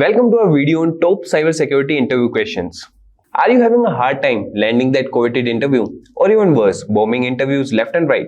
Welcome to our video on top cybersecurity interview questions. Are you having a hard time landing that coveted interview, or even worse, bombing interviews left and right?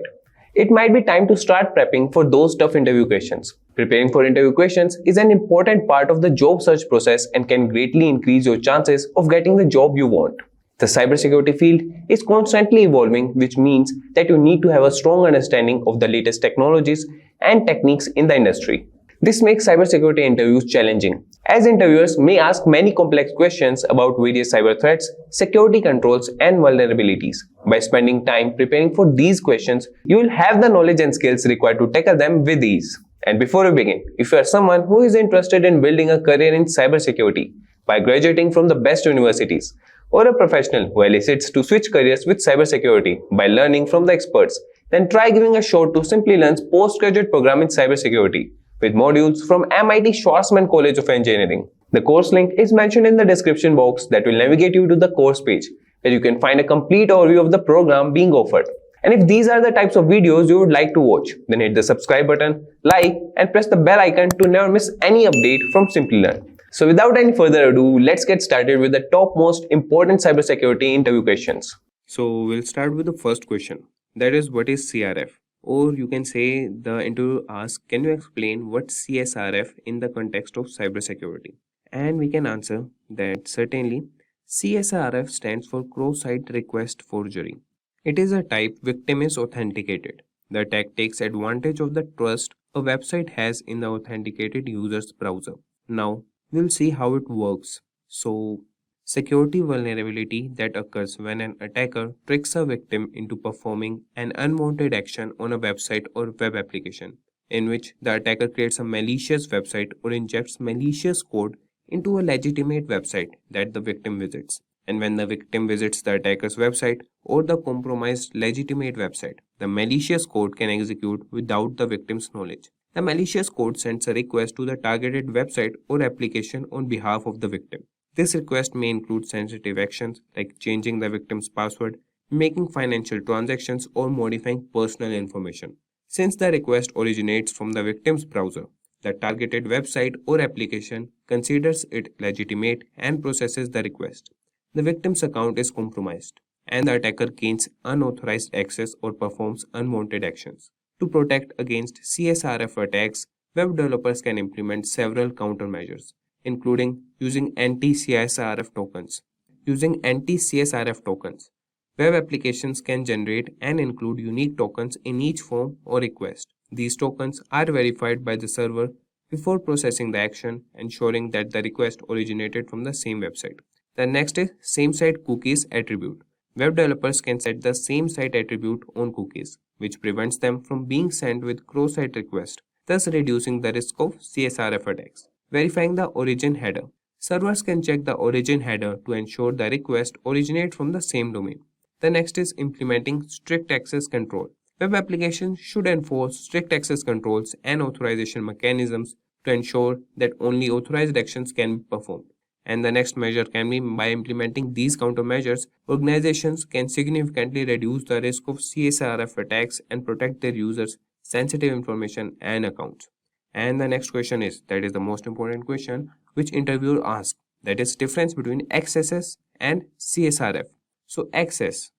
It might be time to start prepping for those tough interview questions. Preparing for interview questions is an important part of the job search process and can greatly increase your chances of getting the job you want. The cybersecurity field is constantly evolving, which means that you need to have a strong understanding of the latest technologies and techniques in the industry. This makes cybersecurity interviews challenging, as interviewers may ask many complex questions about various cyber threats, security controls, and vulnerabilities. By spending time preparing for these questions, you will have the knowledge and skills required to tackle them with ease. And before we begin, if you are someone who is interested in building a career in cybersecurity by graduating from the best universities, or a professional who elicits to switch careers with cybersecurity by learning from the experts, then try giving a shot to Simplilearn's postgraduate program in cybersecurity, with modules from MIT Schwarzman College of Engineering. The course link is mentioned in the description box that will navigate you to the course page, where you can find a complete overview of the program being offered. And if these are the types of videos you would like to watch, then hit the subscribe button, like, and press the bell icon to never miss any update from Simplilearn. So without any further ado, let's get started with the top most important cybersecurity interview questions. So we'll start with the first question. That is, what is CRF? Or you can say the interview asks, can you explain what CSRF in the context of cybersecurity? And we can answer that certainly. CSRF stands for cross-site request forgery. It is a type victim is authenticated. The attack takes advantage of the trust a website has in the authenticated user's browser. Now, we'll see how it works. So, security vulnerability that occurs when an attacker tricks a victim into performing an unwanted action on a website or web application, in which the attacker creates a malicious website or injects malicious code into a legitimate website that the victim visits. And when the victim visits the attacker's website or the compromised legitimate website, the malicious code can execute without the victim's knowledge. The malicious code sends a request to the targeted website or application on behalf of the victim. This request may include sensitive actions like changing the victim's password, making financial transactions, or modifying personal information. Since the request originates from the victim's browser, the targeted website or application considers it legitimate and processes the request. The victim's account is compromised, and the attacker gains unauthorized access or performs unwanted actions. To protect against CSRF attacks, web developers can implement several countermeasures, including using anti-CSRF tokens. Using anti-CSRF tokens, web applications can generate and include unique tokens in each form or request. These tokens are verified by the server before processing the action, ensuring that the request originated from the same website. The next is same-site cookies attribute. Web developers can set the same-site attribute on cookies, which prevents them from being sent with cross-site requests, thus reducing the risk of CSRF attacks. Verifying the origin header. Servers can check the origin header to ensure the request originates from the same domain. The next is implementing strict access control. Web applications should enforce strict access controls and authorization mechanisms to ensure that only authorized actions can be performed. And the next measure can be by implementing these countermeasures, organizations can significantly reduce the risk of CSRF attacks and protect their users' sensitive information and accounts. And the next question is, that is the most important question, which interviewer asks, that is difference between XSS and CSRF. So XS,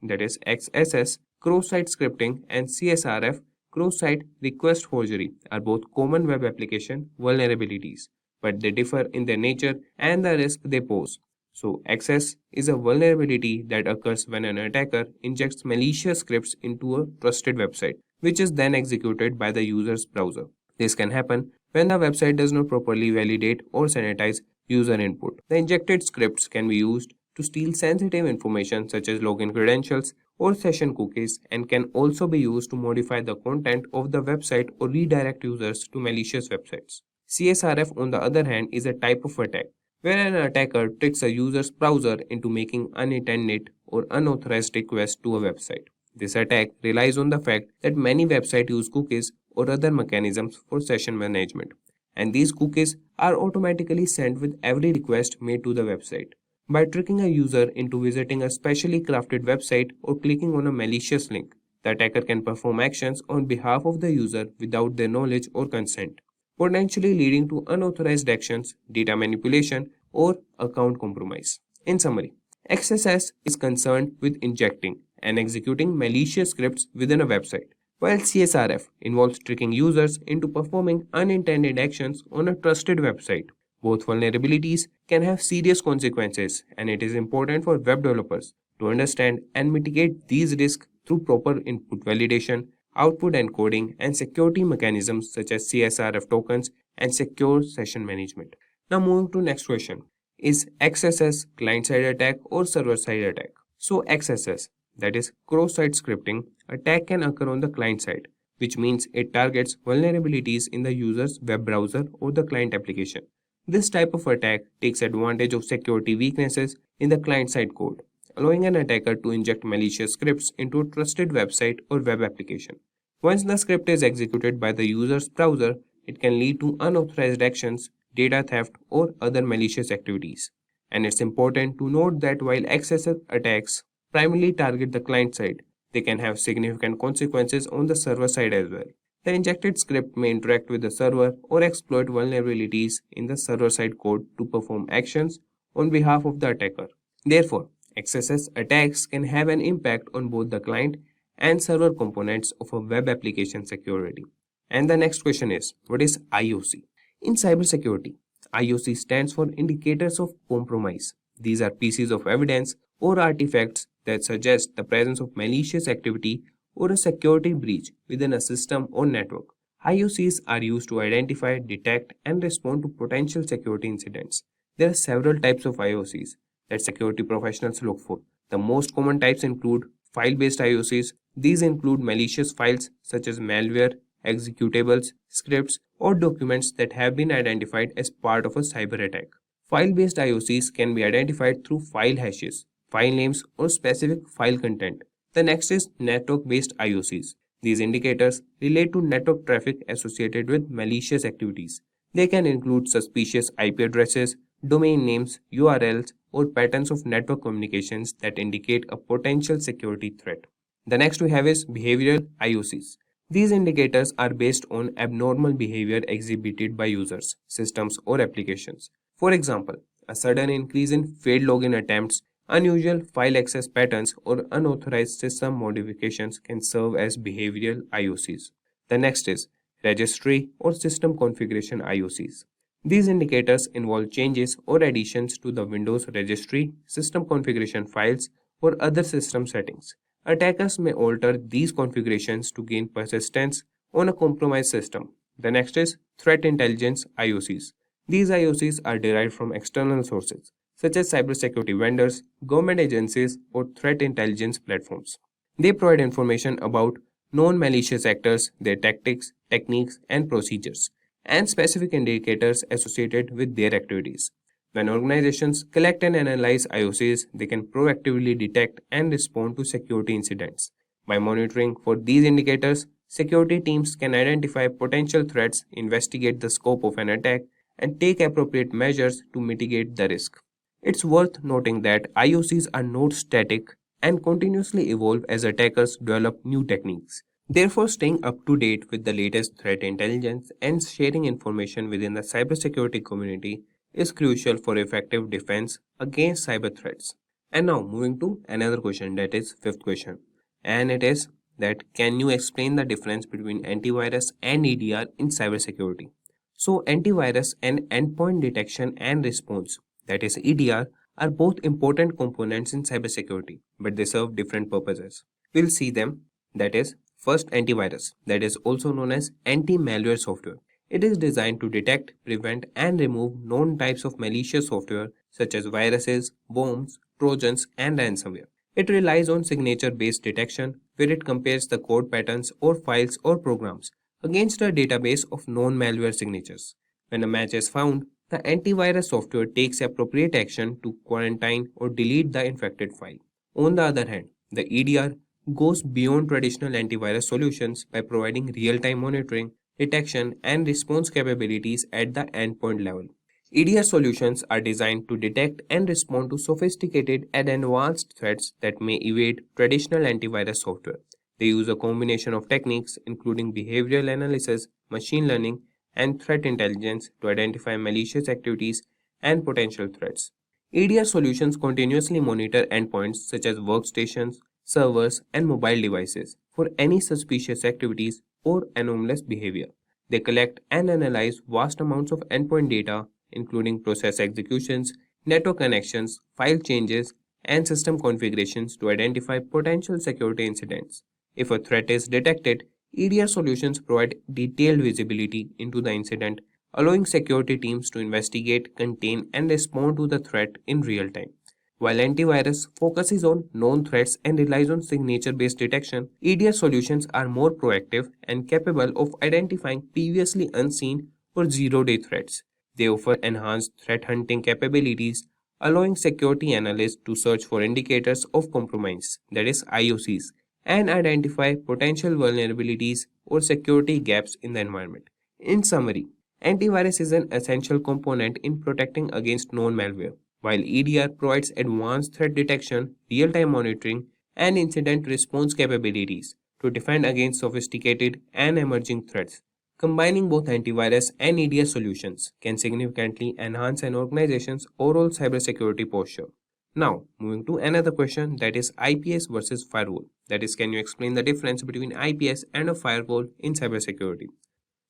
that is XSS, cross-site scripting, and CSRF, cross-site request forgery, are both common web application vulnerabilities, but they differ in their nature and the risk they pose. So XS is a vulnerability that occurs when an attacker injects malicious scripts into a trusted website, which is then executed by the user's browser. This can happen when the website does not properly validate or sanitize user input. The injected scripts can be used to steal sensitive information such as login credentials or session cookies, and can also be used to modify the content of the website or redirect users to malicious websites. CSRF, on the other hand, is a type of attack where an attacker tricks a user's browser into making unintended or unauthorized requests to a website. This attack relies on the fact that many websites use cookies or other mechanisms for session management, and these cookies are automatically sent with every request made to the website. By tricking a user into visiting a specially crafted website or clicking on a malicious link, the attacker can perform actions on behalf of the user without their knowledge or consent. potentially leading to unauthorized actions, data manipulation, or account compromise. In summary, XSS is concerned with injecting and executing malicious scripts within a website, while CSRF involves tricking users into performing unintended actions on a trusted website. Both vulnerabilities can have serious consequences, and it is important for web developers to understand and mitigate these risks through proper input validation, output encoding, and security mechanisms such as CSRF tokens and secure session management. Now moving to next question. Is XSS client-side attack or server-side attack? So XSS, that is cross-site scripting, attack can occur on the client side, which means it targets vulnerabilities in the user's web browser or the client application. This type of attack takes advantage of security weaknesses in the client-side code, allowing an attacker to inject malicious scripts into a trusted website or web application. Once the script is executed by the user's browser, it can lead to unauthorized actions, data theft, or other malicious activities. And it's important to note that while XSS attacks primarily target the client side, they can have significant consequences on the server side as well. The injected script may interact with the server or exploit vulnerabilities in the server side code to perform actions on behalf of the attacker. Therefore, XSS attacks can have an impact on both the client and server components of a web application security. And the next question is, what is IOC? In cybersecurity, IOC stands for Indicators of Compromise. These are pieces of evidence or artifacts that suggest the presence of malicious activity or a security breach within a system or network. IOCs are used to identify, detect, and respond to potential security incidents. There are several types of IOCs that security professionals look for. The most common types include file-based IOCs. These include malicious files such as malware, executables, scripts, or documents that have been identified as part of a cyber attack. File-based IOCs can be identified through file hashes, file names, or specific file content. The next is network-based IOCs. These indicators relate to network traffic associated with malicious activities. They can include suspicious IP addresses, domain names, URLs, or patterns of network communications that indicate a potential security threat. The next we have is behavioral IOCs. These indicators are based on abnormal behavior exhibited by users, systems, or applications. For example, a sudden increase in failed login attempts, unusual file access patterns, or unauthorized system modifications can serve as behavioral IOCs. The next is registry or system configuration IOCs. These indicators involve changes or additions to the Windows registry, system configuration files, or other system settings. Attackers may alter these configurations to gain persistence on a compromised system. The next is threat intelligence IOCs. These IOCs are derived from external sources, such as cybersecurity vendors, government agencies, or threat intelligence platforms. They provide information about known malicious actors, their tactics, techniques, and procedures, and specific indicators associated with their activities. When organizations collect and analyze IOCs, they can proactively detect and respond to security incidents. By monitoring for these indicators, security teams can identify potential threats, investigate the scope of an attack, and take appropriate measures to mitigate the risk. It's worth noting that IOCs are not static and continuously evolve as attackers develop new techniques. Therefore, staying up to date with the latest threat intelligence and sharing information within the cybersecurity community is crucial for effective defense against cyber threats. And now moving to another question, that is fifth question. And it is that can you explain the difference between antivirus and EDR in cybersecurity? So antivirus and endpoint detection and response, that is EDR, are both important components in cybersecurity, but they serve different purposes. We'll see them. That is, first, antivirus, that is also known as anti-malware software. It is designed to detect, prevent, and remove known types of malicious software such as viruses, bombs, trojans, and ransomware. It relies on signature-based detection, where it compares the code patterns or files or programs against a database of known malware signatures. When a match is found, the antivirus software takes appropriate action to quarantine or delete the infected file. On the other hand, the EDR goes beyond traditional antivirus solutions by providing real-time monitoring, detection, and response capabilities at the endpoint level. EDR solutions are designed to detect and respond to sophisticated and advanced threats that may evade traditional antivirus software. They use a combination of techniques including behavioral analysis, machine learning, and threat intelligence to identify malicious activities and potential threats. EDR solutions continuously monitor endpoints such as workstations, servers, and mobile devices for any suspicious activities or anomalous behavior. They collect and analyze vast amounts of endpoint data, including process executions, network connections, file changes, and system configurations to identify potential security incidents. If a threat is detected, EDR solutions provide detailed visibility into the incident, allowing security teams to investigate, contain, and respond to the threat in real time. While antivirus focuses on known threats and relies on signature based detection, EDR solutions are more proactive and capable of identifying previously unseen or zero-day threats. They offer enhanced threat hunting capabilities, allowing security analysts to search for indicators of compromise, that is IOCs, and identify potential vulnerabilities or security gaps in the environment. In summary, antivirus is an essential component in protecting against known malware, while EDR provides advanced threat detection, real-time monitoring, and incident response capabilities to defend against sophisticated and emerging threats. Combining both antivirus and EDR solutions can significantly enhance an organization's overall cybersecurity posture. Now, moving to another question, that is IPS versus firewall. That is, can you explain the difference between IPS and a firewall in cybersecurity?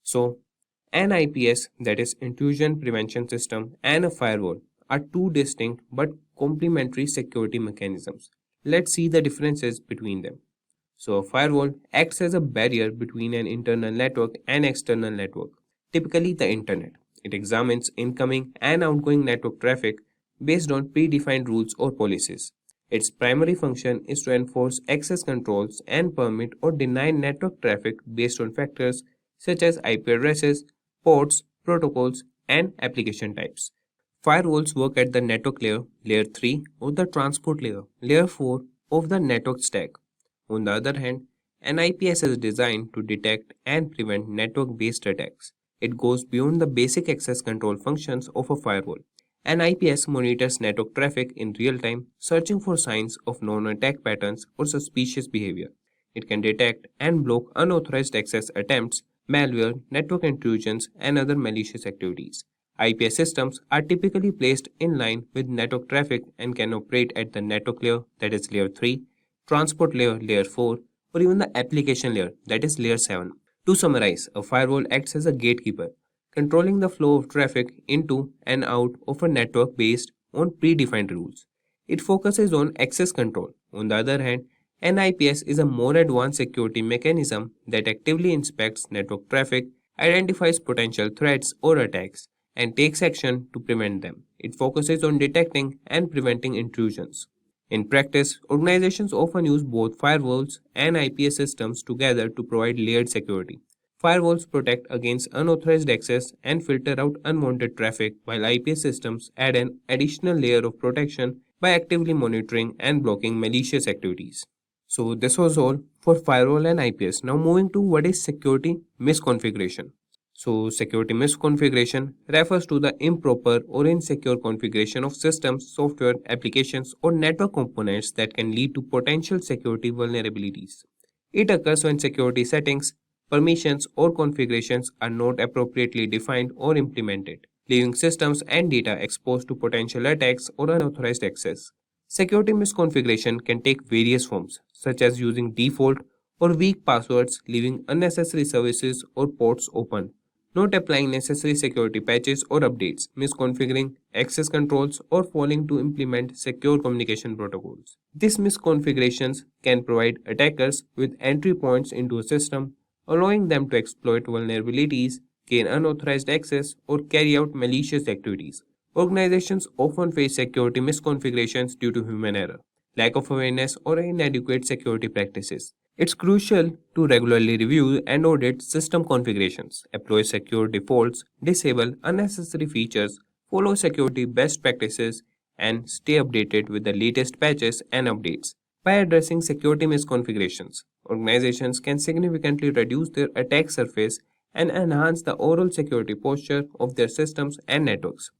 So, an IPS, that is intrusion prevention system, and a firewall are two distinct but complementary security mechanisms. Let's see the differences between them. So, a firewall acts as a barrier between an internal network and external network, typically the internet. It examines incoming and outgoing network traffic based on predefined rules or policies. Its primary function is to enforce access controls and permit or deny network traffic based on factors such as IP addresses, ports, protocols, and application types. Firewalls work at the network layer, layer 3, or the transport layer, layer 4 of the network stack. On the other hand, an IPS is designed to detect and prevent network-based attacks. It goes beyond the basic access control functions of a firewall. An IPS monitors network traffic in real time, searching for signs of known attack patterns or suspicious behavior. It can detect and block unauthorized access attempts, malware, network intrusions, and other malicious activities. IPS systems are typically placed in line with network traffic and can operate at the network layer, that is layer 3, transport layer, layer 4, or even the application layer, that is layer 7. To summarize, a firewall acts as a gatekeeper, controlling the flow of traffic into and out of a network based on predefined rules. It focuses on access control. On the other hand, an IPS is a more advanced security mechanism that actively inspects network traffic, identifies potential threats or attacks, and takes action to prevent them. It focuses on detecting and preventing intrusions. In practice, organizations often use both firewalls and IPS systems together to provide layered security. Firewalls protect against unauthorized access and filter out unwanted traffic, while IPS systems add an additional layer of protection by actively monitoring and blocking malicious activities. So this was all for firewall and IPS. Now moving to what is security misconfiguration. So, security misconfiguration refers to the improper or insecure configuration of systems, software, applications, or network components that can lead to potential security vulnerabilities. It occurs when security settings, permissions, or configurations are not appropriately defined or implemented, leaving systems and data exposed to potential attacks or unauthorized access. Security misconfiguration can take various forms, such as using default or weak passwords, leaving unnecessary services or ports open, not applying necessary security patches or updates, misconfiguring access controls, or failing to implement secure communication protocols. These misconfigurations can provide attackers with entry points into a system, allowing them to exploit vulnerabilities, gain unauthorized access, or carry out malicious activities. Organizations often face security misconfigurations due to human error, lack of awareness, or inadequate security practices. It's crucial to regularly review and audit system configurations, apply secure defaults, disable unnecessary features, follow security best practices, and stay updated with the latest patches and updates. By addressing security misconfigurations, organizations can significantly reduce their attack surface and enhance the overall security posture of their systems and networks.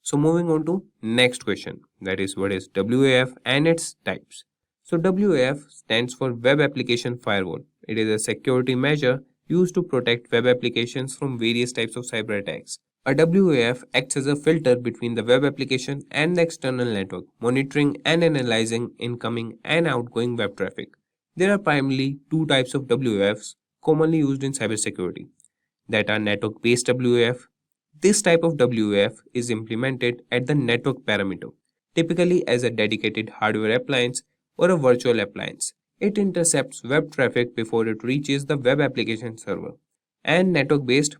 So moving on to next question, that is what is WAF and its types. So WAF stands for Web Application Firewall. It is a security measure used to protect web applications from various types of cyber attacks. A WAF acts as a filter between the web application and the external network, monitoring and analyzing incoming and outgoing web traffic. There are primarily two types of WAFs commonly used in cybersecurity, that are network-based WAF. This type of WAF is implemented at the network parameter, typically as a dedicated hardware appliance or a virtual appliance. It intercepts web traffic before it reaches the web application server. And network-based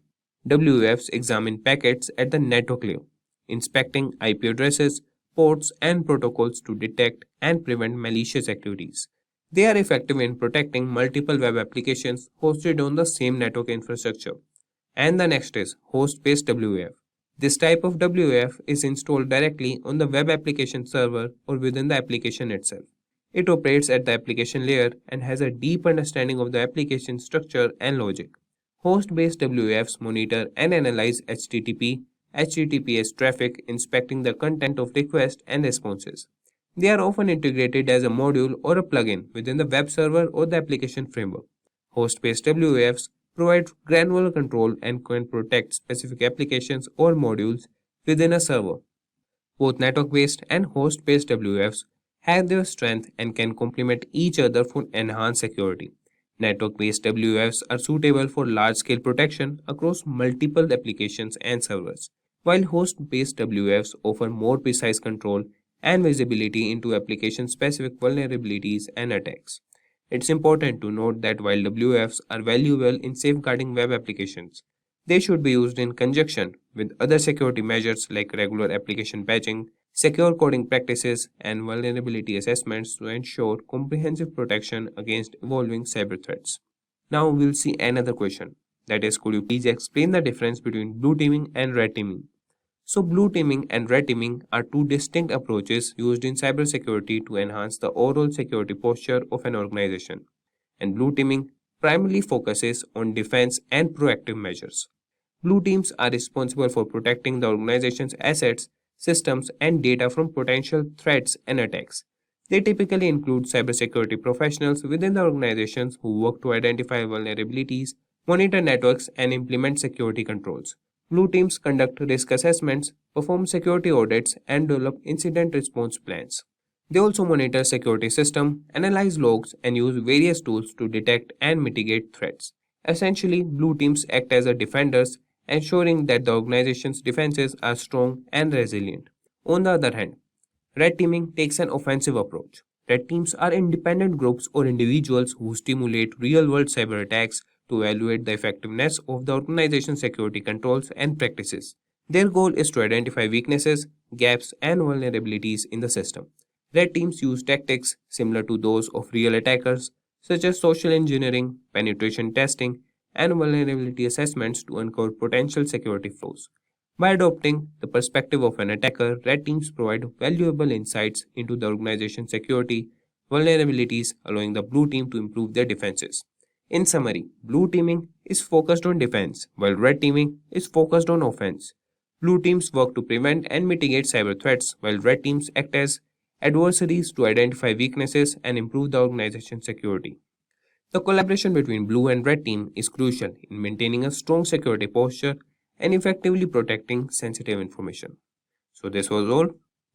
WAFs examine packets at the network layer, inspecting IP addresses, ports, and protocols to detect and prevent malicious activities. They are effective in protecting multiple web applications hosted on the same network infrastructure. And the next is host-based WAF. This type of WAF is installed directly on the web application server or within the application itself. It operates at the application layer and has a deep understanding of the application structure and logic. Host-based WAFs monitor and analyze HTTP, HTTPS traffic, inspecting the content of requests and responses. They are often integrated as a module or a plugin within the web server or the application framework. Host-based WAFs provide granular control and can protect specific applications or modules within a server. Both network-based and host-based WAFs have their strength and can complement each other for enhanced security. Network-based WAFs are suitable for large-scale protection across multiple applications and servers, while host-based WAFs offer more precise control and visibility into application-specific vulnerabilities and attacks. It's important to note that while WAFs are valuable in safeguarding web applications, they should be used in conjunction with other security measures like regular application patching, secure coding practices, and vulnerability assessments to ensure comprehensive protection against evolving cyber threats. Now we'll see another question, that is, could you please explain the difference between blue teaming and red teaming? So, blue teaming and red teaming are two distinct approaches used in cybersecurity to enhance the overall security posture of an organization. And blue teaming primarily focuses on defense and proactive measures. Blue teams are responsible for protecting the organization's assets, systems, and data from potential threats and attacks. They typically include cybersecurity professionals within the organizations who work to identify vulnerabilities, monitor networks, and implement security controls. Blue teams conduct risk assessments, perform security audits, and develop incident response plans. They also monitor security systems, analyze logs, and use various tools to detect and mitigate threats. Essentially, blue teams act as a defenders, ensuring that the organization's defenses are strong and resilient. On the other hand, red teaming takes an offensive approach. Red teams are independent groups or individuals who stimulate real-world cyber attacks to evaluate the effectiveness of the organization's security controls and practices. Their goal is to identify weaknesses, gaps, and vulnerabilities in the system. Red teams use tactics similar to those of real attackers, such as social engineering, penetration testing, and vulnerability assessments to uncover potential security flaws. By adopting the perspective of an attacker, red teams provide valuable insights into the organization's security vulnerabilities, allowing the blue team to improve their defenses. In summary, blue teaming is focused on defense, while red teaming is focused on offense. Blue teams work to prevent and mitigate cyber threats, while red teams act as adversaries to identify weaknesses and improve the organization's security. The collaboration between blue and red team is crucial in maintaining a strong security posture and effectively protecting sensitive information. So this was all.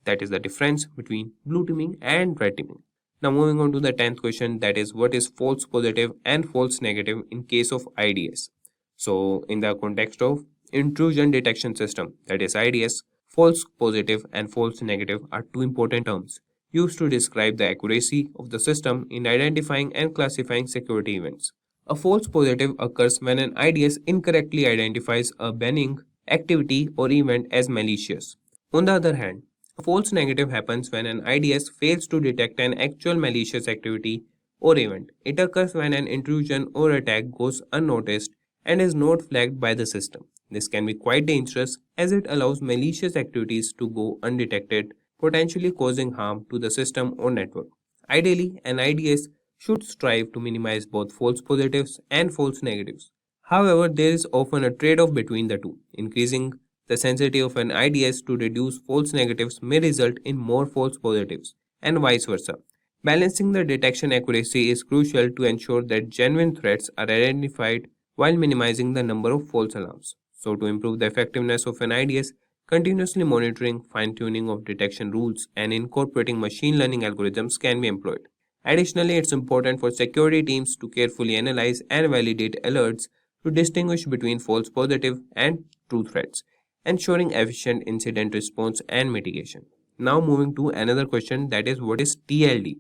That is the difference between blue teaming and red teaming. Now moving on to the 10th question, that is, what is false positive and false negative in case of IDS? So in the context of intrusion detection system, that is IDS, false positive and false negative are two important terms used to describe the accuracy of the system in identifying and classifying security events. A false positive occurs when an IDS incorrectly identifies a benign activity or event as malicious. On the other hand, a false negative happens when an IDS fails to detect an actual malicious activity or event. It occurs when an intrusion or attack goes unnoticed and is not flagged by the system. This can be quite dangerous as it allows malicious activities to go undetected, potentially causing harm to the system or network. Ideally, an IDS should strive to minimize both false positives and false negatives. However, there is often a trade-off between the two. Increasing the sensitivity of an IDS to reduce false negatives may result in more false positives, and vice versa. Balancing the detection accuracy is crucial to ensure that genuine threats are identified while minimizing the number of false alarms. So, to improve the effectiveness of an IDS, continuously monitoring, fine-tuning of detection rules, and incorporating machine learning algorithms can be employed. Additionally, it's important for security teams to carefully analyze and validate alerts to distinguish between false positive and true threats, ensuring efficient incident response and mitigation. Now, moving to another question, that is, what is TLD?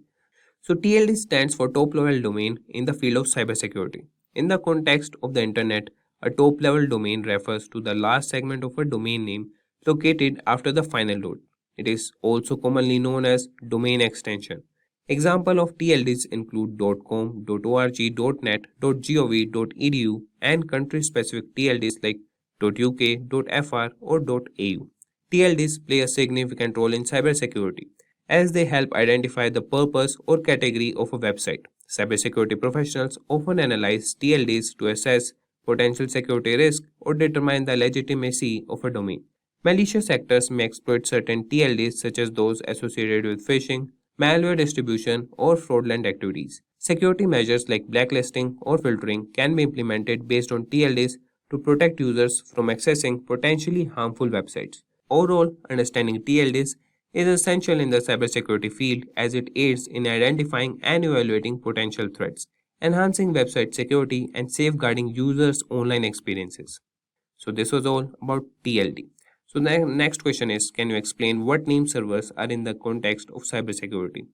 So, TLD stands for top level domain in the field of cybersecurity. In the context of the internet, a top level domain refers to the last segment of a domain name located after the final dot. It is also commonly known as domain extension. Example of TLDs include .com, .org, .net, .gov, .edu, and country-specific TLDs like .uk, .fr, or .au. TLDs play a significant role in cybersecurity as they help identify the purpose or category of a website. Cybersecurity professionals often analyze TLDs to assess potential security risk or determine the legitimacy of a domain. Malicious actors may exploit certain TLDs such as those associated with phishing, malware distribution, or fraudulent activities. Security measures like blacklisting or filtering can be implemented based on TLDs to protect users from accessing potentially harmful websites. Overall, understanding TLDs is essential in the cybersecurity field as it aids in identifying and evaluating potential threats, enhancing website security, and safeguarding users' online experiences. So, this was all about TLD. So, the next question is, can you explain what name servers are in the context of cybersecurity?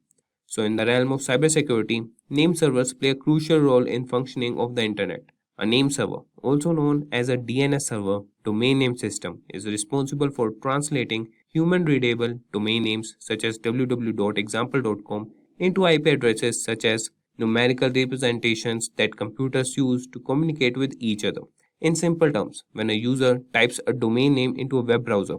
So, in the realm of cybersecurity, name servers play a crucial role in functioning of the internet. A name server, also known as a DNS server, domain name system, is responsible for translating human-readable domain names such as www.example.com into IP addresses such as numerical representations that computers use to communicate with each other. In simple terms, when a user types a domain name into a web browser,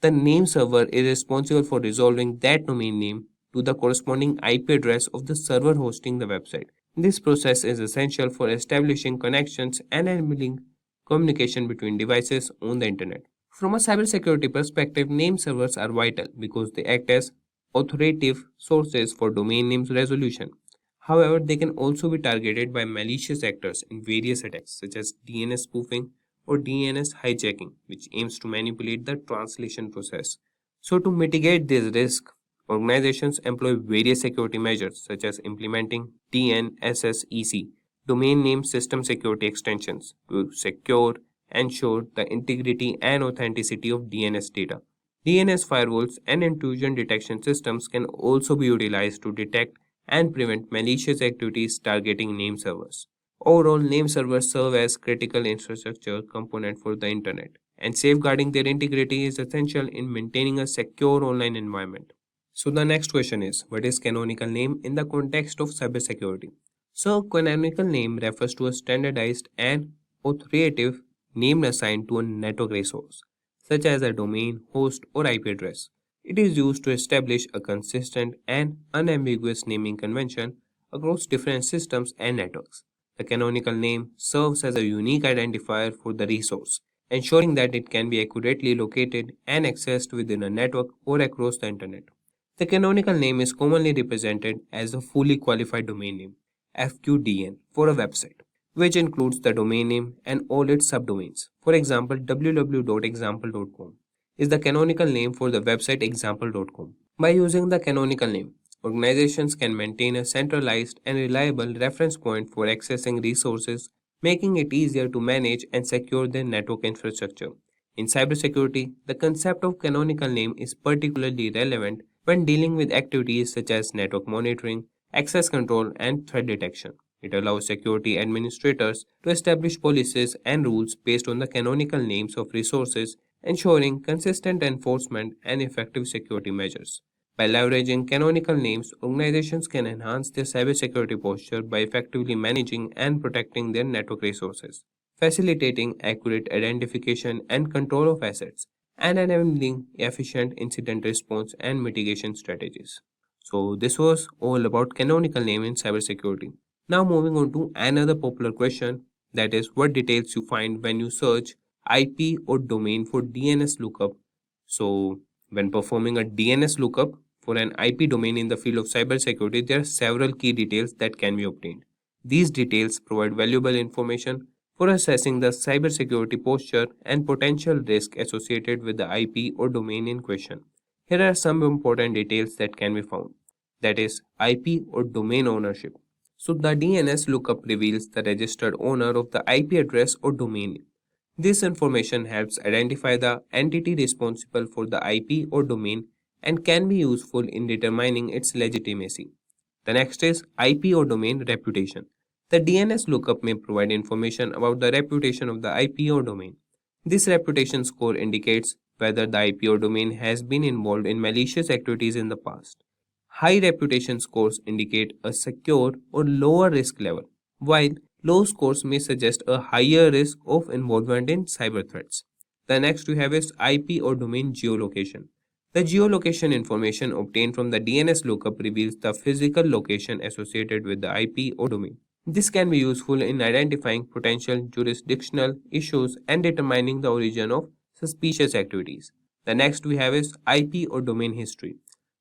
the name server is responsible for resolving that domain name to the corresponding IP address of the server hosting the website. This process is essential for establishing connections and enabling communication between devices on the internet. From a cybersecurity perspective, name servers are vital because they act as authoritative sources for domain names resolution. However, they can also be targeted by malicious actors in various attacks such as DNS spoofing or DNS hijacking, which aims to manipulate the translation process. So, to mitigate this risk, organizations employ various security measures such as implementing DNSSEC, domain name system security extensions, to ensure the integrity and authenticity of DNS data. DNS firewalls and intrusion detection systems can also be utilized to detect and prevent malicious activities targeting name servers. Overall, name servers serve as critical infrastructure component for the internet, and safeguarding their integrity is essential in maintaining a secure online environment. So the next question is, what is canonical name in the context of cybersecurity? So canonical name refers to a standardized and authoritative name assigned to a network resource, such as a domain, host, or IP address. It is used to establish a consistent and unambiguous naming convention across different systems and networks. The canonical name serves as a unique identifier for the resource, ensuring that it can be accurately located and accessed within a network or across the internet. The canonical name is commonly represented as a fully qualified domain name, FQDN, for a website, which includes the domain name and all its subdomains. For example, www.example.com is the canonical name for the website example.com. By using the canonical name, organizations can maintain a centralized and reliable reference point for accessing resources, making it easier to manage and secure their network infrastructure. In cybersecurity, the concept of canonical name is particularly relevant when dealing with activities such as network monitoring, access control, and threat detection. It allows security administrators to establish policies and rules based on the canonical names of resources, ensuring consistent enforcement and effective security measures. By leveraging canonical names, organizations can enhance their cybersecurity posture by effectively managing and protecting their network resources, facilitating accurate identification and control of assets, and enabling efficient incident response and mitigation strategies. So, this was all about canonical name in cybersecurity. Now, moving on to another popular question, that is, what details you find when you search IP or domain for DNS lookup. So, when performing a DNS lookup for an IP domain in the field of cybersecurity, there are several key details that can be obtained. These details provide valuable information for assessing the cybersecurity posture and potential risk associated with the IP or domain in question. Here are some important details that can be found. That is IP or domain ownership. So the DNS lookup reveals the registered owner of the IP address or domain. This information helps identify the entity responsible for the IP or domain and can be useful in determining its legitimacy. The next is IP or domain reputation. The DNS lookup may provide information about the reputation of the IP or domain. This reputation score indicates whether the IP or domain has been involved in malicious activities in the past. High reputation scores indicate a secure or lower risk level, while low scores may suggest a higher risk of involvement in cyber threats. The next we have is IP or domain geolocation. The geolocation information obtained from the DNS lookup reveals the physical location associated with the IP or domain. This can be useful in identifying potential jurisdictional issues and determining the origin of suspicious activities. The next we have is IP or domain history.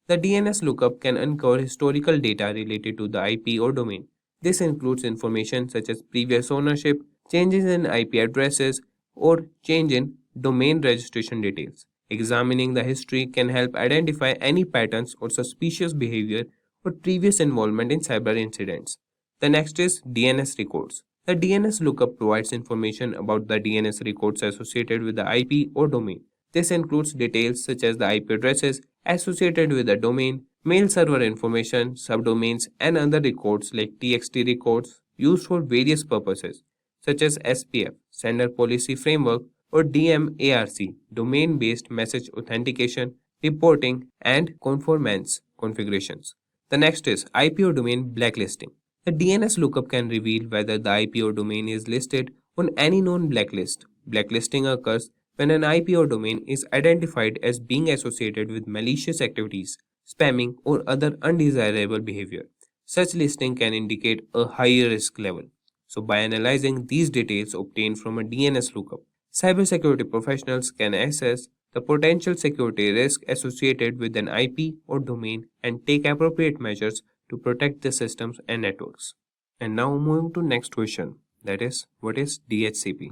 The DNS lookup can uncover historical data related to the IP or domain. This includes information such as previous ownership, changes in IP addresses, or change in domain registration details. Examining the history can help identify any patterns or suspicious behavior or previous involvement in cyber incidents. The next is DNS records. The DNS lookup provides information about the DNS records associated with the IP or domain. This includes details such as the IP addresses associated with the domain, mail server information, subdomains, and other records like TXT records used for various purposes, such as SPF, Sender Policy Framework, or DMARC, Domain Based Message Authentication, Reporting, and Conformance configurations. The next is IP or domain blacklisting. The DNS lookup can reveal whether the IP or domain is listed on any known blacklist. Blacklisting occurs when an IP or domain is identified as being associated with malicious activities, spamming, or other undesirable behavior. Such listing can indicate a higher risk level. So, by analyzing these details obtained from a DNS lookup, cybersecurity professionals can assess the potential security risk associated with an IP or domain and take appropriate measures to protect the systems and networks. And now moving to next question, that is, what is DHCP?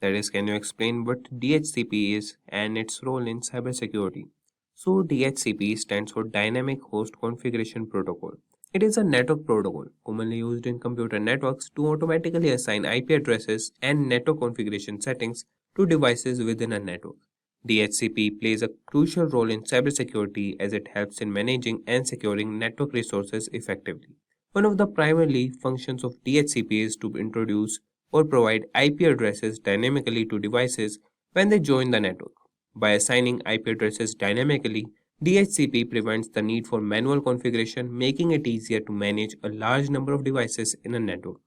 That is, can you explain what DHCP is and its role in cybersecurity? So DHCP stands for Dynamic Host Configuration Protocol. It is a network protocol commonly used in computer networks to automatically assign IP addresses and network configuration settings to devices within a network. DHCP plays a crucial role in cybersecurity as it helps in managing and securing network resources effectively. One of the primary functions of DHCP is to introduce or provide IP addresses dynamically to devices when they join the network. By assigning IP addresses dynamically, DHCP prevents the need for manual configuration, making it easier to manage a large number of devices in a network.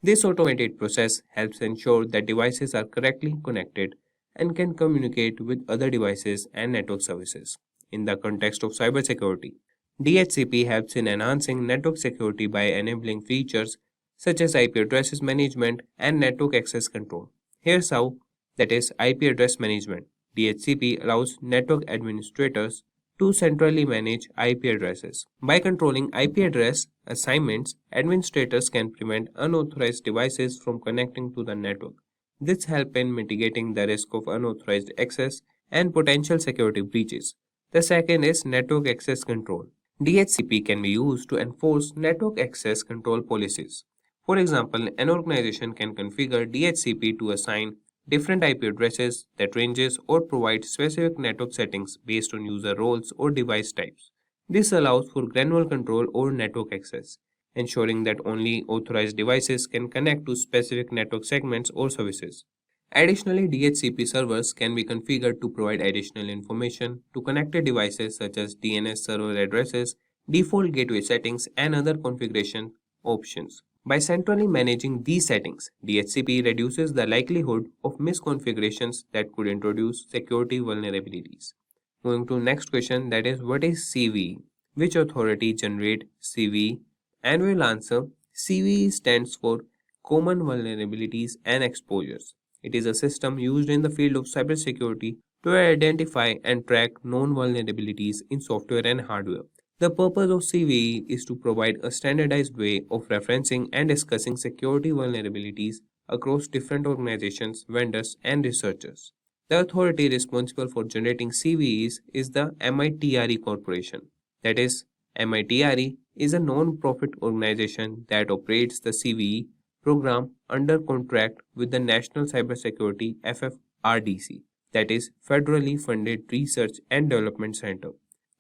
This automated process helps ensure that devices are correctly connected and can communicate with other devices and network services. In the context of cybersecurity, DHCP helps in enhancing network security by enabling features such as IP addresses management and network access control. Here's how, that is IP address management. DHCP allows network administrators to centrally manage IP addresses. By controlling IP address assignments, administrators can prevent unauthorized devices from connecting to the network. This helps in mitigating the risk of unauthorized access and potential security breaches. The second is network access control. DHCP can be used to enforce network access control policies. For example, an organization can configure DHCP to assign different IP addresses that ranges or provide specific network settings based on user roles or device types. This allows for granular control over network access, ensuring that only authorized devices can connect to specific network segments or services. Additionally, DHCP servers can be configured to provide additional information to connected devices such as DNS server addresses, default gateway settings, and other configuration options. By centrally managing these settings, DHCP reduces the likelihood of misconfigurations that could introduce security vulnerabilities. Moving to next question, that is, what is CVE? Which authority generate CVE? And we'll answer, CVE stands for Common Vulnerabilities and Exposures. It is a system used in the field of cybersecurity to identify and track known vulnerabilities in software and hardware. The purpose of CVE is to provide a standardized way of referencing and discussing security vulnerabilities across different organizations, vendors, and researchers. The authority responsible for generating CVEs is the MITRE Corporation. That is, MITRE is a non-profit organization that operates the CVE program under contract with the National Cybersecurity FFRDC, that is, Federally Funded Research and Development Center.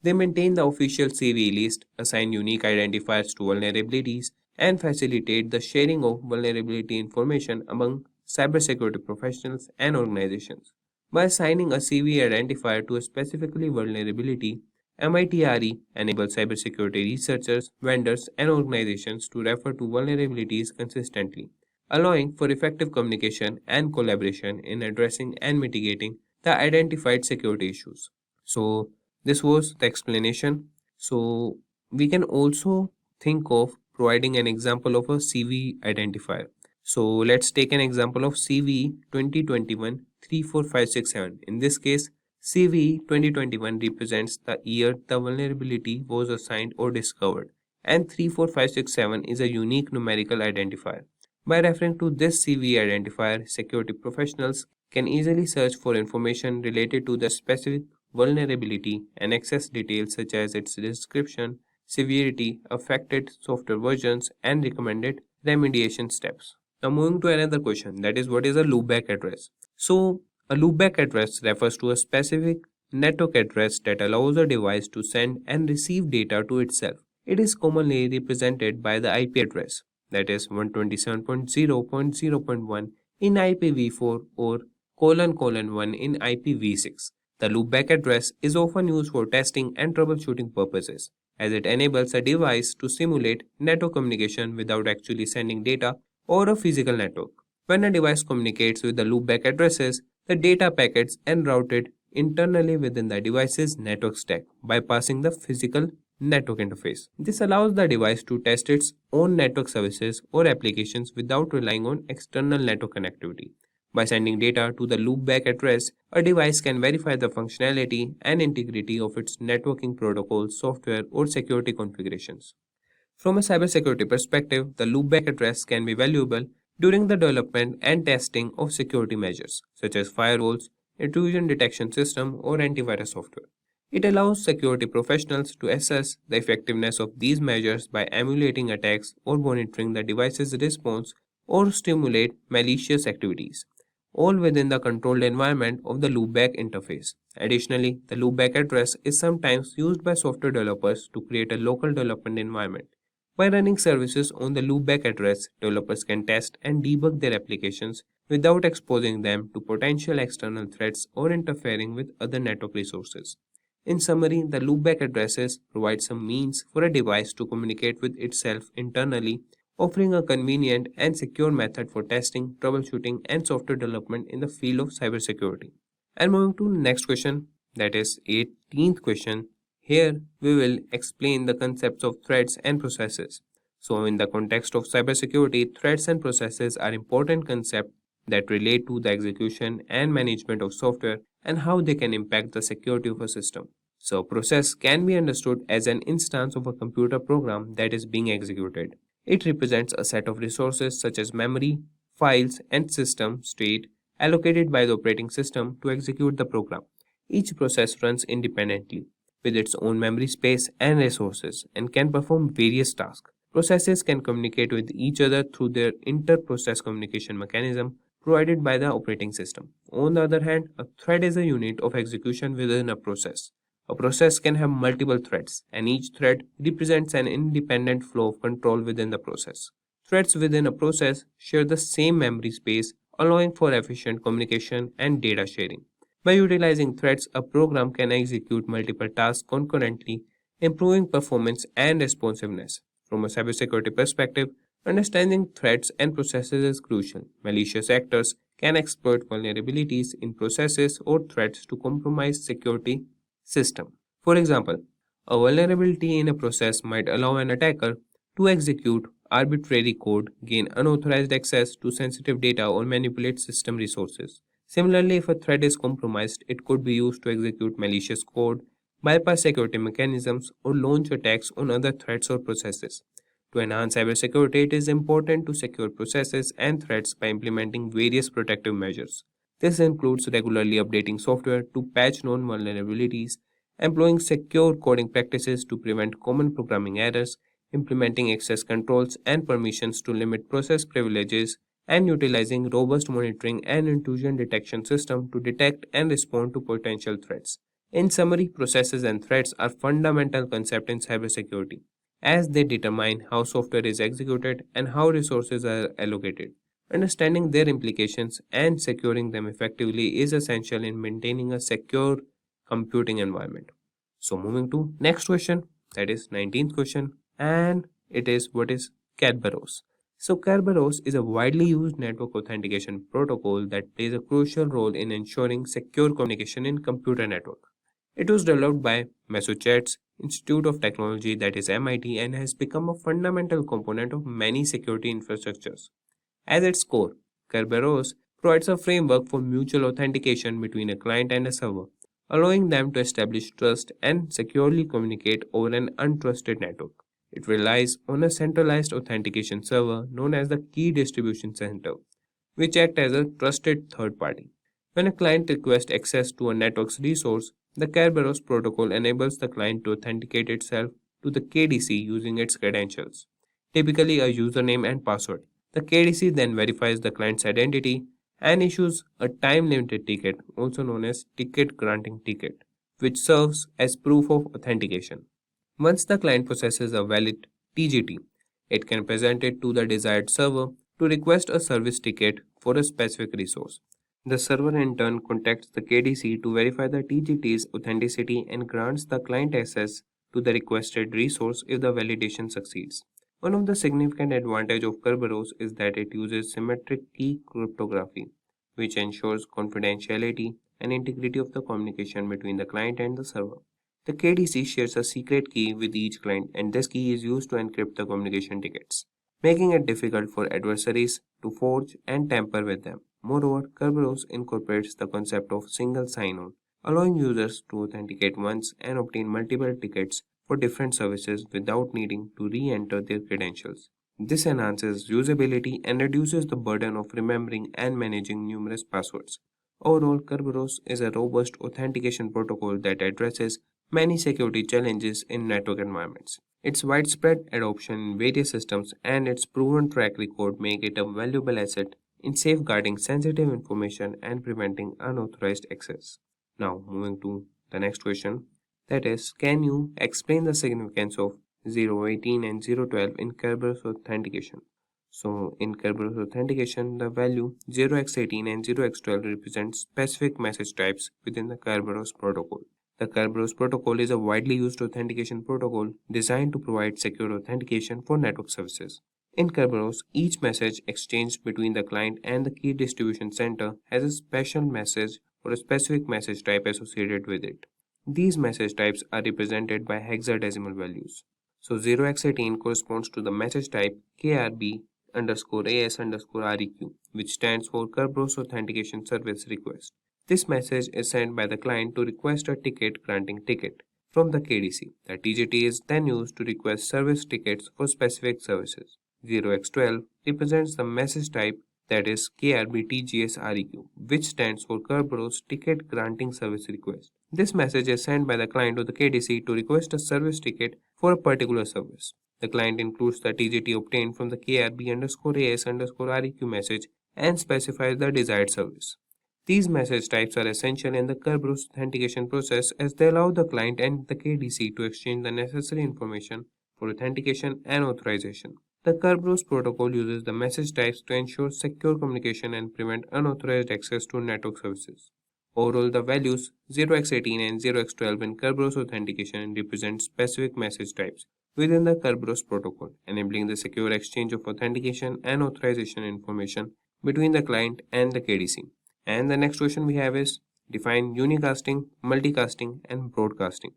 They maintain the official CVE list, assign unique identifiers to vulnerabilities, and facilitate the sharing of vulnerability information among cybersecurity professionals and organizations. By assigning a CVE identifier to a specifically vulnerability, MITRE enables cybersecurity researchers, vendors, and organizations to refer to vulnerabilities consistently, allowing for effective communication and collaboration in addressing and mitigating the identified security issues. So, this was the explanation. So, we can also think of providing an example of a CVE identifier. So, let's take an example of CVE 2021 34567. In this case, CVE 2021 represents the year the vulnerability was assigned or discovered, and 34567 is a unique numerical identifier. By referring to this CVE identifier, security professionals can easily search for information related to the specific vulnerability and access details such as its description, severity, affected software versions, and recommended remediation steps. Now, moving to another question, that is, what is a loopback address? So, a loopback address refers to a specific network address that allows a device to send and receive data to itself. It is commonly represented by the IP address, that is 127.0.0.1 in IPv4 or ::1 in IPv6. The loopback address is often used for testing and troubleshooting purposes, as it enables a device to simulate network communication without actually sending data or a physical network. When a device communicates with the loopback addresses, the data packets are routed internally within the device's network stack, bypassing the physical network interface. This allows the device to test its own network services or applications without relying on external network connectivity. By sending data to the loopback address, a device can verify the functionality and integrity of its networking protocol, software, or security configurations. From a cybersecurity perspective, the loopback address can be valuable during the development and testing of security measures, such as firewalls, intrusion detection system, or antivirus software. It allows security professionals to assess the effectiveness of these measures by emulating attacks or monitoring the device's response or stimulate malicious activities, all within the controlled environment of the loopback interface. Additionally, the loopback address is sometimes used by software developers to create a local development environment. By running services on the loopback address, developers can test and debug their applications without exposing them to potential external threats or interfering with other network resources. In summary, the loopback addresses provide some means for a device to communicate with itself internally, offering a convenient and secure method for testing, troubleshooting, and software development in the field of cybersecurity. And moving to the next question, that is 18th question. Here, we will explain the concepts of threads and processes. So, in the context of cybersecurity, threads and processes are important concepts that relate to the execution and management of software and how they can impact the security of a system. So, a process can be understood as an instance of a computer program that is being executed. It represents a set of resources such as memory, files, and system state allocated by the operating system to execute the program. Each process runs independently, with its own memory space and resources, and can perform various tasks. Processes can communicate with each other through their inter-process communication mechanism provided by the operating system. On the other hand, a thread is a unit of execution within a process. A process can have multiple threads, and each thread represents an independent flow of control within the process. Threads within a process share the same memory space, allowing for efficient communication and data sharing. By utilizing threads, a program can execute multiple tasks concurrently, improving performance and responsiveness. From a cybersecurity perspective, understanding threads and processes is crucial. Malicious actors can exploit vulnerabilities in processes or threads to compromise security system. For example, a vulnerability in a process might allow an attacker to execute arbitrary code, gain unauthorized access to sensitive data, or manipulate system resources. Similarly, if a thread is compromised, it could be used to execute malicious code, bypass security mechanisms, or launch attacks on other threads or processes. To enhance cybersecurity, it is important to secure processes and threats by implementing various protective measures. This includes regularly updating software to patch known vulnerabilities, employing secure coding practices to prevent common programming errors, implementing access controls and permissions to limit process privileges, and utilizing robust monitoring and intrusion detection system to detect and respond to potential threats. In summary, processes and threats are fundamental concepts in cybersecurity as they determine how software is executed and how resources are allocated. Understanding their implications and securing them effectively is essential in maintaining a secure computing environment. So moving to next question, that is 19th question, and it is what is Kerberos. So Kerberos is a widely used network authentication protocol that plays a crucial role in ensuring secure communication in computer network. It was developed by Massachusetts Institute of Technology, that is MIT, and has become a fundamental component of many security infrastructures. At its core, Kerberos provides a framework for mutual authentication between a client and a server, allowing them to establish trust and securely communicate over an untrusted network. It relies on a centralized authentication server known as the Key Distribution Center, which acts as a trusted third party. When a client requests access to a network's resource, the Kerberos protocol enables the client to authenticate itself to the KDC using its credentials, typically a username and password. The KDC then verifies the client's identity and issues a time limited ticket, also known as ticket granting ticket, which serves as proof of authentication. Once the client possesses a valid TGT, it can present it to the desired server to request a service ticket for a specific resource. The server in turn contacts the KDC to verify the TGT's authenticity and grants the client access to the requested resource if the validation succeeds. One of the significant advantages of Kerberos is that it uses symmetric key cryptography, which ensures confidentiality and integrity of the communication between the client and the server. The KDC shares a secret key with each client, and this key is used to encrypt the communication tickets, making it difficult for adversaries to forge and tamper with them. Moreover, Kerberos incorporates the concept of single sign-on, allowing users to authenticate once and obtain multiple tickets for different services without needing to re-enter their credentials. This enhances usability and reduces the burden of remembering and managing numerous passwords. Overall, Kerberos is a robust authentication protocol that addresses many security challenges in network environments. Its widespread adoption in various systems and its proven track record make it a valuable asset in safeguarding sensitive information and preventing unauthorized access. Now, moving to the next question, that is, can you explain the significance of 018 and 012 in Kerberos authentication? So, in Kerberos authentication, the value 0x18 and 0x12 represent specific message types within the Kerberos protocol. The Kerberos protocol is a widely used authentication protocol designed to provide secure authentication for network services. In Kerberos, each message exchanged between the client and the key distribution center has a special message or a specific message type associated with it. These message types are represented by hexadecimal values. So 0x18 corresponds to the message type KRB underscore AS underscore REQ, which stands for Kerberos Authentication Service Request. This message is sent by the client to request a ticket granting ticket from the KDC. The TGT is then used to request service tickets for specific services. 0x12 represents the message type that is KRBTGSREQ, which stands for Kerberos Ticket Granting Service Request. This message is sent by the client to the KDC to request a service ticket for a particular service. The client includes the TGT obtained from the KRB underscore AS underscore REQ message and specifies the desired service. These message types are essential in the Kerberos authentication process as they allow the client and the KDC to exchange the necessary information for authentication and authorization. The Kerberos protocol uses the message types to ensure secure communication and prevent unauthorized access to network services. Overall, the values 0x18 and 0x12 in Kerberos authentication represent specific message types within the Kerberos protocol, enabling the secure exchange of authentication and authorization information between the client and the KDC. And the next question we have is define unicasting, multicasting, and broadcasting.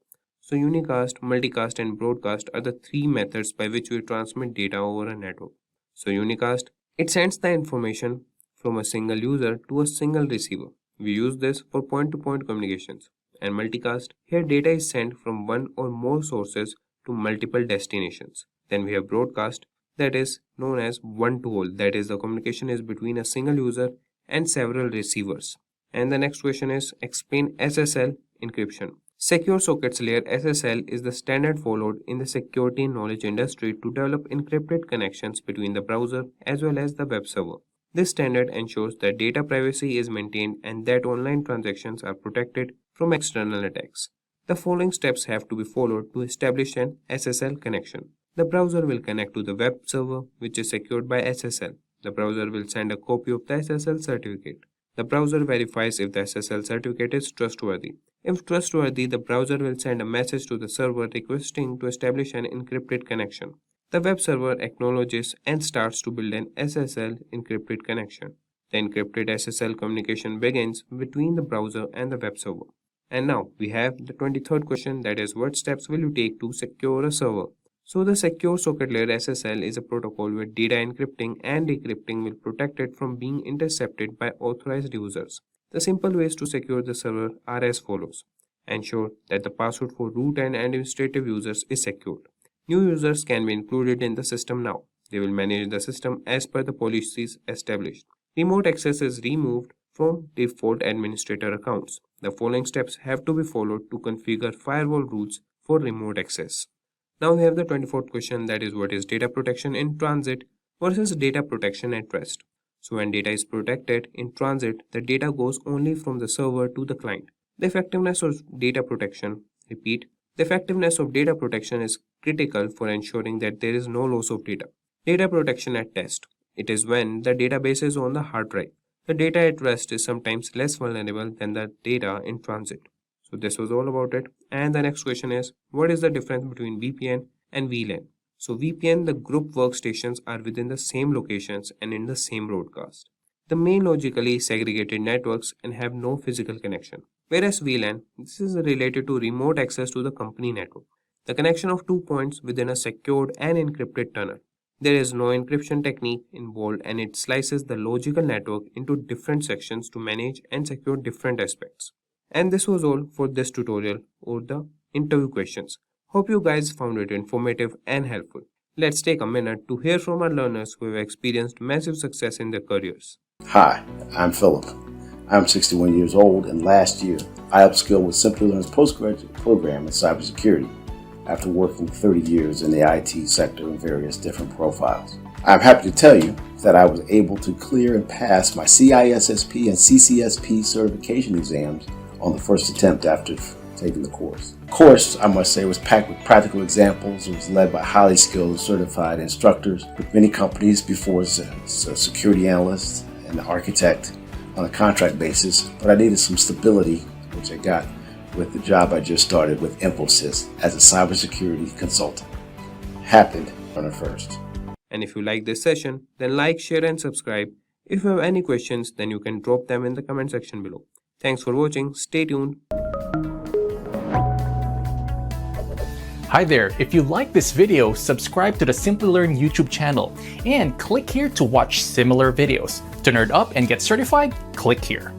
So unicast, multicast, and broadcast are the three methods by which we transmit data over a network. So unicast, it sends the information from a single user to a single receiver. We use this for point-to-point communications. And multicast, here data is sent from one or more sources to multiple destinations. Then we have broadcast, that is known as one-to-all, that is the communication is between a single user and several receivers. And the next question is explain SSL encryption. Secure Sockets Layer SSL is the standard followed in the security and knowledge industry to develop encrypted connections between the browser as well as the web server. This standard ensures that data privacy is maintained and that online transactions are protected from external attacks. The following steps have to be followed to establish an SSL connection. The browser will connect to the web server, which is secured by SSL. The browser will send a copy of the SSL certificate. The browser verifies if the SSL certificate is trustworthy. If trustworthy, the browser will send a message to the server requesting to establish an encrypted connection. The web server acknowledges and starts to build an SSL encrypted connection. The encrypted SSL communication begins between the browser and the web server. And now we have the 23rd question, that is what steps will you take to secure a server? So the Secure Socket Layer SSL is a protocol where data encrypting and decrypting will protect it from being intercepted by authorized users. The simple ways to secure the server are as follows. Ensure that the password for root and administrative users is secured. New users can be included in the system now. They will manage the system as per the policies established. Remote access is removed from default administrator accounts. The following steps have to be followed to configure firewall rules for remote access. Now we have the 24th question, that is what is data protection in transit versus data protection at rest. So when data is protected in transit, the data goes only from the server to the client. The effectiveness of data protection, repeat, the effectiveness of data protection is critical for ensuring that there is no loss of data. Data protection at rest. It is when the database is on the hard drive. The data at rest is sometimes less vulnerable than the data in transit. So this was all about it. And the next question is, what is the difference between VPN and VLAN? So VPN, the group workstations are within the same locations and in the same broadcast. The main logically segregated networks and have no physical connection. Whereas VLAN, this is related to remote access to the company network. The connection of 2 points within a secured and encrypted tunnel. There is no encryption technique involved and it slices the logical network into different sections to manage and secure different aspects. And this was all for this tutorial or the interview questions. Hope you guys found it informative and helpful. Let's take a minute to hear from our learners who have experienced massive success in their careers. Hi, I'm Philip. I'm 61 years old and last year I upskilled with Simplilearn's postgraduate program in cybersecurity after working 30 years in the IT sector in various different profiles. I'm happy to tell you that I was able to clear and pass my CISSP and CCSP certification exams on the first attempt after taking the course. The course, I must say, was packed with practical examples. It was led by highly skilled certified instructors with many companies before as a security analyst and architect on a contract basis, but I needed some stability, which I got with the job I just started with Infosys as a cybersecurity consultant. Happened on the first. And if you like this session, then like, share and subscribe. If you have any questions, then you can drop them in the comment section below. Thanks for watching. Stay tuned. Hi there, if you like this video, subscribe to the Simplilearn YouTube channel and click here to watch similar videos. To nerd up and get certified, click here.